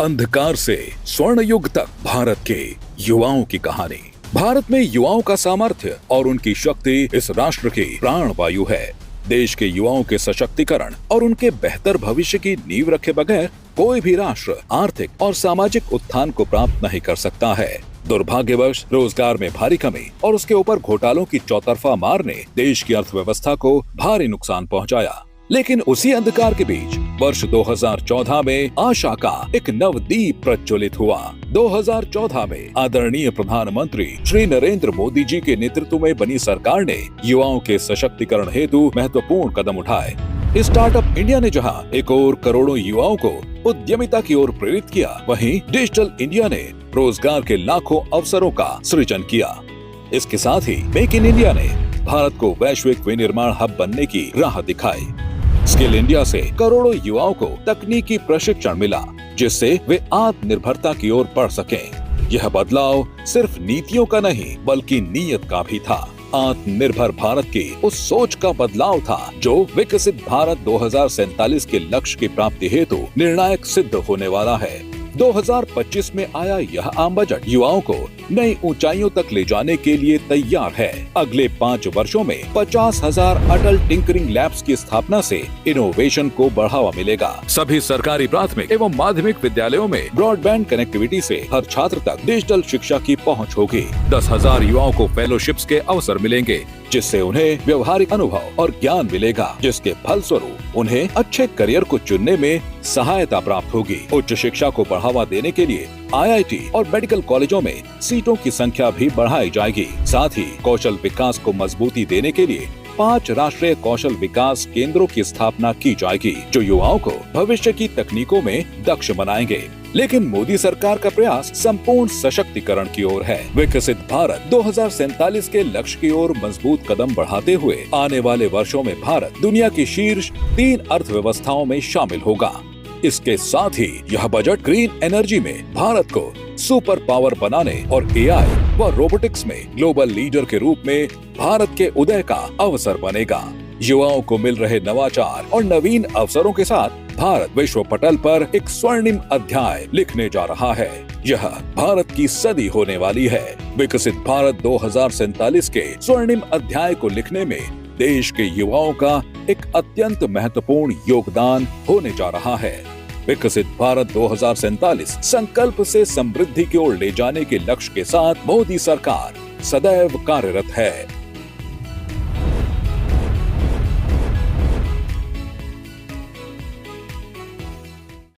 अंधकार से स्वर्ण युग तक भारत के युवाओं की कहानी। भारत में युवाओं का सामर्थ्य और उनकी शक्ति इस राष्ट्र की प्राण वायु है। देश के युवाओं के सशक्तिकरण और उनके बेहतर भविष्य की नींव रखे बगैर कोई भी राष्ट्र आर्थिक और सामाजिक उत्थान को प्राप्त नहीं कर सकता है। दुर्भाग्यवश रोजगार में भारी कमी और उसके ऊपर घोटालों की चौतरफा मार ने देश की अर्थव्यवस्था को भारी नुकसान पहुंचाया। लेकिन उसी अंधकार के बीच वर्ष 2014 में आशा का एक नवदीप प्रज्वलित हुआ। 2014 में आदरणीय प्रधानमंत्री श्री नरेंद्र मोदी जी के नेतृत्व में बनी सरकार ने युवाओं के सशक्तिकरण हेतु महत्वपूर्ण कदम उठाए। स्टार्टअप इंडिया ने जहां एक और करोड़ों युवाओं को उद्यमिता की ओर प्रेरित किया, वहीं डिजिटल इंडिया ने रोजगार के लाखों अवसरों का सृजन किया। इसके साथ ही मेक इन इंडिया ने भारत को वैश्विक विनिर्माण हब बनने की राह दिखाई। स्किल इंडिया से करोड़ों युवाओं को तकनीकी प्रशिक्षण मिला, जिससे वे आत्मनिर्भरता की ओर बढ़ सकें। यह बदलाव सिर्फ नीतियों का नहीं बल्कि नीयत का भी था। आत्मनिर्भर भारत की उस सोच का बदलाव था जो विकसित भारत 2047 के लक्ष्य की प्राप्ति हेतु निर्णायक सिद्ध होने वाला है। 2025 में आया यह आम बजट युवाओं को नई ऊंचाइयों तक ले जाने के लिए तैयार है। अगले 5 वर्षों में 50,000 अटल टिंकरिंग लैब्स की स्थापना से इनोवेशन को बढ़ावा मिलेगा। सभी सरकारी प्राथमिक एवं माध्यमिक विद्यालयों में ब्रॉडबैंड कनेक्टिविटी से हर छात्र तक डिजिटल शिक्षा की पहुंच होगी। 10,000 युवाओं को फेलोशिप्स के अवसर मिलेंगे, जिससे उन्हें व्यवहारिक अनुभव और ज्ञान मिलेगा, जिसके फलस्वरूप उन्हें अच्छे करियर को चुनने में सहायता प्राप्त होगी। उच्च शिक्षा को बढ़ावा देने के लिए IIT और मेडिकल कॉलेजों में सीटों की संख्या भी बढ़ाई जाएगी। साथ ही कौशल विकास को मजबूती देने के लिए 5 राष्ट्रीय कौशल विकास केंद्रों की स्थापना की जाएगी, जो युवाओं को भविष्य की तकनीकों में दक्ष बनाएंगे। लेकिन मोदी सरकार का प्रयास संपूर्ण सशक्तिकरण की ओर है। विकसित भारत 2047 के लक्ष्य की ओर मजबूत कदम बढ़ाते हुए आने वाले वर्षों में भारत दुनिया की शीर्ष 3 अर्थव्यवस्थाओं में शामिल होगा। इसके साथ ही यह बजट ग्रीन एनर्जी में भारत को सुपर पावर बनाने और AI व रोबोटिक्स में ग्लोबल लीडर के रूप में भारत के उदय का अवसर बनेगा। युवाओं को मिल रहे नवाचार और नवीन अवसरों के साथ भारत विश्व पटल पर एक स्वर्णिम अध्याय लिखने जा रहा है। यह भारत की सदी होने वाली है। विकसित भारत 2047 के स्वर्णिम अध्याय को लिखने में देश के युवाओं का एक अत्यंत महत्वपूर्ण योगदान होने जा रहा है। विकसित भारत 2047 संकल्प से समृद्धि की ओर ले जाने के लक्ष्य के साथ मोदी सरकार सदैव कार्यरत है।